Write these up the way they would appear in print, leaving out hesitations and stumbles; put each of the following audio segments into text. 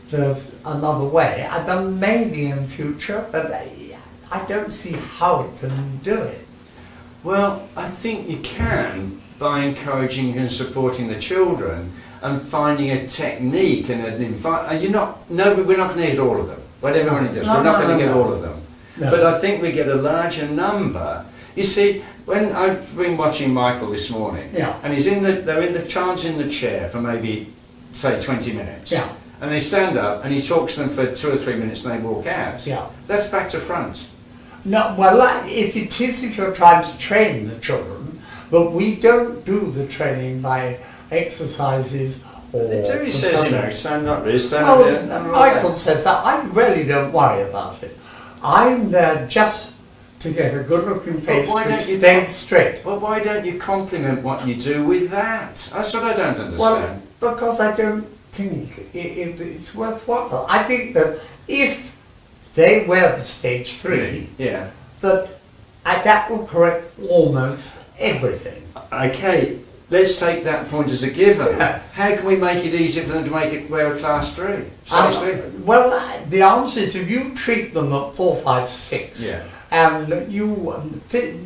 there's another way. And there may be in future, but I don't see how it can do it. Well, I think you can by encouraging and supporting the children and finding a technique and an we're not going to get all of them. Whatever everyone does, we're not going to get all of them. No. But I think we get a larger number. You see, when I've been watching Michael this morning, and the child's in the chair for maybe, say, 20 minutes. Yeah. And they stand up and he talks to them for 2 or 3 minutes and they walk out. Yeah. That's back to front. No, well, if you're trying to train the children, but we don't do the training by exercises or... He says, stand up there, stand up there. Michael says that. I really don't worry about it. I'm there just to get a good-looking face which stays straight. Well, why don't you compliment what you do with that? That's what I don't understand. Well, because I don't think it's worthwhile. I think that if they wear the stage 3, that will correct almost everything. Okay, let's take that point as a given. Yeah. How can we make it easier for them to make it wear a class 3? Stage 3? Well, the answer is if you treat them at 4, 5, 6, and you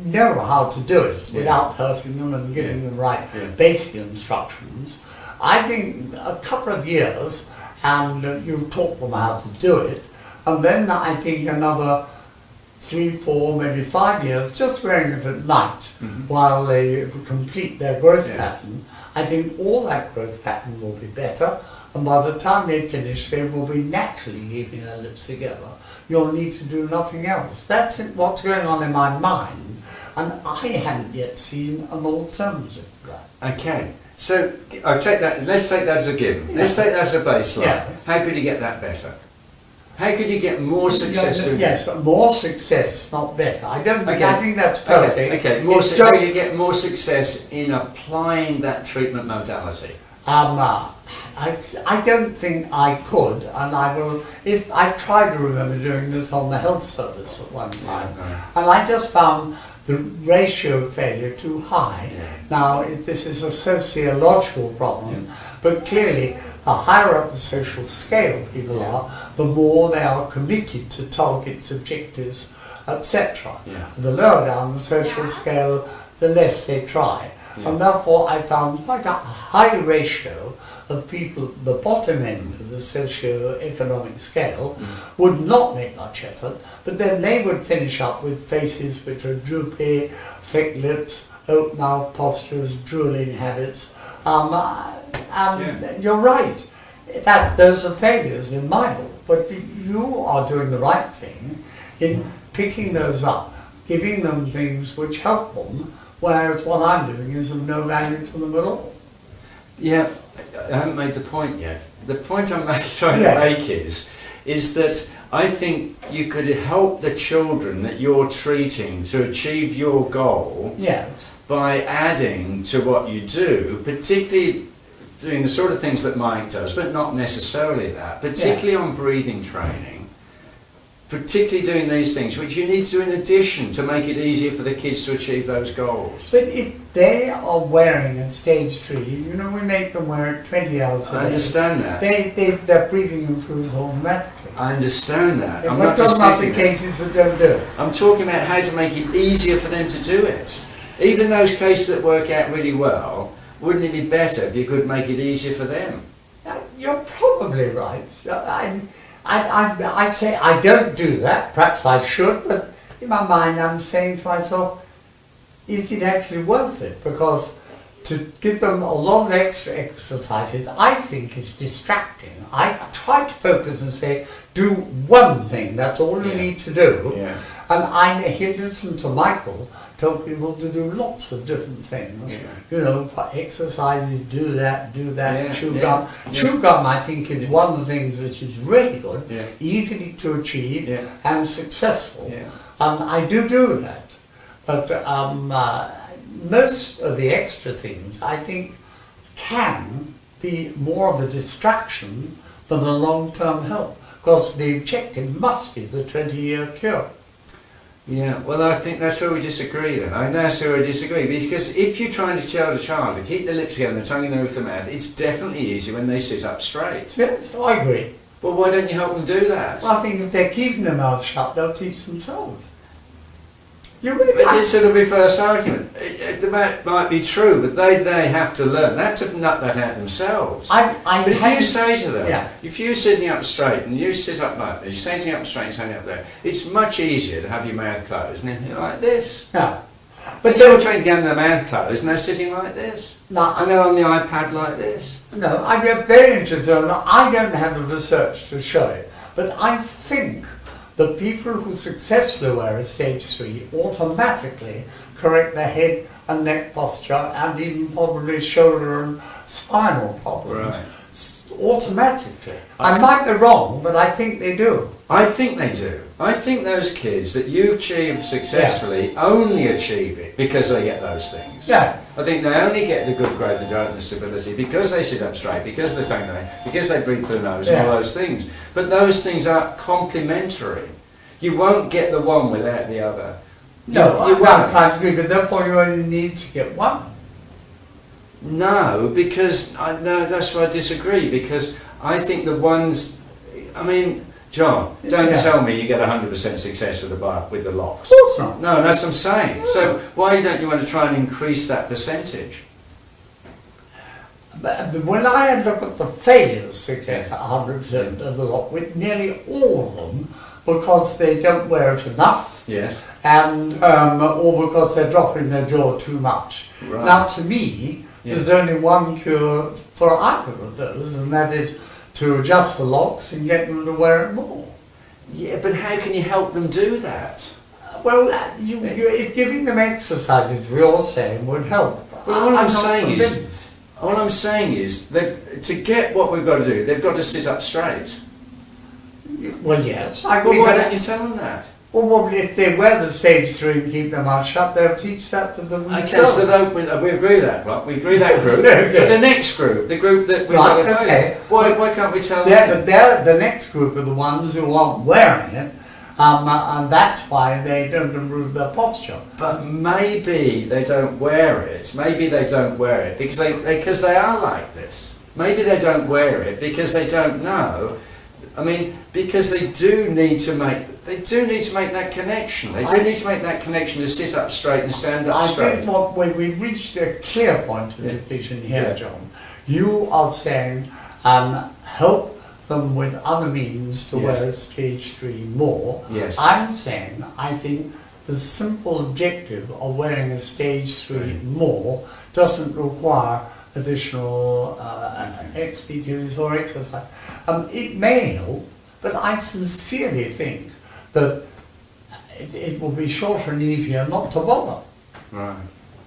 know how to do it without hurting them and giving them right basic instructions, I think a couple of years and you've taught them how to do it, and then I think another 3, 4, maybe 5 years, just wearing it at night while they complete their growth pattern, I think all that growth pattern will be better, and by the time they finish, they will be naturally keeping their lips together. You'll need to do nothing else. That's what's going on in my mind, and I haven't yet seen an alternative to that. Okay, so let's take that as a given. Let's take that as a baseline. Yeah. How could you get that better? How could you get more success? Yes, more success, not better. I think that's perfect. Okay. How do you get more success in applying that treatment modality? I don't think I could, and I will. If I tried to remember doing this on the health service at one time, and I just found the ratio of failure too high. Now this is a sociological problem, but clearly, the higher up the social scale people are, the more they are committed to targets, objectives, etc. The lower down the social scale, the less they try. And therefore I found quite a high ratio of people at the bottom end of the socio-economic scale would not make much effort, but then they would finish up with faces which are droopy, thick lips, open mouth postures, drooling habits. And you're right, those are failures in my book, but you are doing the right thing in picking those up, giving them things which help them, whereas what I'm doing is of no value to them at all. Yeah, I haven't made the point yet. The point I'm trying to make is that I think you could help the children that you're treating to achieve your goal by adding to what you do, particularly doing the sort of things that Mike does, but not necessarily that, particularly on breathing training, particularly doing these things, which you need to do in addition to make it easier for the kids to achieve those goals. But if they are wearing at stage 3, we make them wear it 20 hours a day. I understand that. Their breathing improves automatically. I understand that. I'm not talking about the cases that don't do it. I'm talking about how to make it easier for them to do it. Even those cases that work out really well, wouldn't it be better if you could make it easier for them? You're probably right. I say I don't do that, perhaps I should, but in my mind I'm saying to myself, is it actually worth it? Because to give them a lot of extra exercises, I think is distracting. I try to focus and say, do one thing, that's all you need to do. And I listen to Michael tell people to do lots of different things. Exercises, do that, chew gum. Chew gum, I think, is one of the things which is really good, easy to achieve and successful. And I do that. But most of the extra things, I think, can be more of a distraction than a long-term help. Because the objective must be the 20-year cure. Yeah, well, I think that's where we disagree then. That's where I disagree, because if you're trying to tell a child to keep their lips together and the tongue in the roof of the mouth, it's definitely easier when they sit up straight. Yes, I agree. Well, why don't you help them do that? Well, I think if they're keeping their mouths shut, they'll teach themselves. But it's sort of reverse argument. That might be true, but they have to learn. They have to nut that out themselves. But if you say to them, if you're sitting up straight and you sit up like this, sitting up straight and standing up there, it's much easier to have your mouth closed and then you're like this. Yeah. But you're trying to get their mouth closed and they're sitting like this. No, and they're on the iPad like this. No, I get very interested. I don't have the research to show it, but I think the people who successfully wear a stage 3 automatically correct their head and neck posture and even probably shoulder and spinal problems. Right. Automatically. I might be wrong, but I think they do. I think they do. I think those kids that you achieve successfully only achieve it because they get those things. Yes. I think they only get the good growth and development and stability because they sit up straight, because they don't know, because they breathe through the nose and all those things. But those things are complementary. You won't get the one without the other. No, you won't. I agree, but therefore you only need to get one. No, because no, that's why I disagree. Because I think the ones, I mean, John, don't tell me you get 100% success with the locks. Of course not. No, that's what I'm saying. Yeah. So why don't you want to try and increase that percentage? But when I look at the failures to get 100% of the lock, with nearly all of them, because they don't wear it enough, and or because they're dropping their jaw too much. Right. Now, to me, there's only one cure for either of those, and that is to adjust the locks and get them to wear it more. Yeah, but how can you help them do that? Well, if giving them exercises, we all saying, would help. Well, all I'm saying is, to get what we've got to do, they've got to sit up straight. Well, yes. Well, why don't you tell them that? Well, if they wear the stage 3 and keep their mouth shut, they'll teach that to them themselves. We agree with that, right? We agree with that group. But the next group, the group that we've got to follow, why can't we tell them? But the next group are the ones who aren't wearing it, and that's why they don't improve their posture. But maybe they don't wear it. Maybe they don't wear it because they are like this. Maybe they don't wear it because they don't know. I mean, because they do need to make that connection. They do need to make that connection to sit up straight and stand up straight. I think when we've reached a clear point of division here, John, you are saying help them with other means to wear stage 3 more. Yes. I'm saying I think the simple objective of wearing a stage 3 more doesn't require additional XP2s or exercise. It may help, but I sincerely think that it will be shorter and easier not to bother. Right.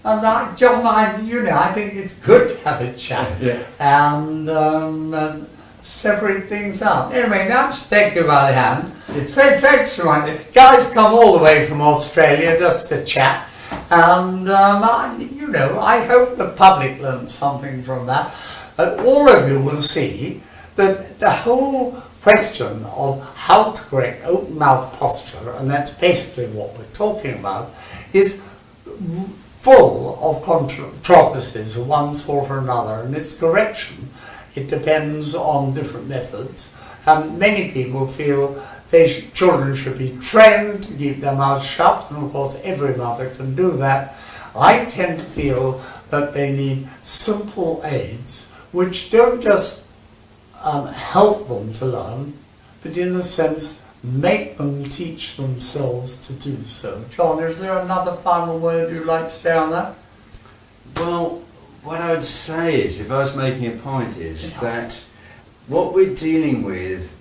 And John, I think it's good to have a chat and separate things out. Anyway, now just take you by the hand. Say thanks to my guys come all the way from Australia just to chat. And I hope the public learned something from that. But all of you will see that the whole question of how to correct open mouth posture, and that's basically what we're talking about, is full of controversies of one sort or another, and its correction, it depends on different methods. Many people feel children should be trained to keep their mouths shut, and of course every mother can do that. I tend to feel that they need simple aids which don't just help them to learn, but in a sense make them teach themselves to do so. John, is there another final word you'd like to say on that? Well, what I would say is, if I was making a point, is that what we're dealing with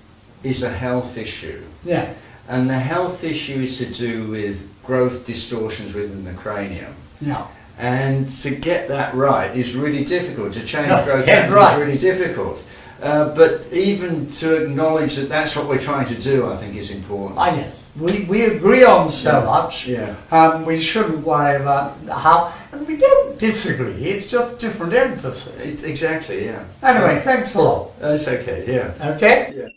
is a health issue. Yeah. And the health issue is to do with growth distortions within the cranium. Yeah. And to get that right is really difficult. To change growth patterns is really difficult. But even to acknowledge that that's what we're trying to do, I think is important. Yes. We agree on so much. Yeah. We shouldn't worry about how, and we don't disagree, it's just different emphasis. Exactly, yeah. Anyway, thanks a lot. That's okay, yeah. Okay? Yeah.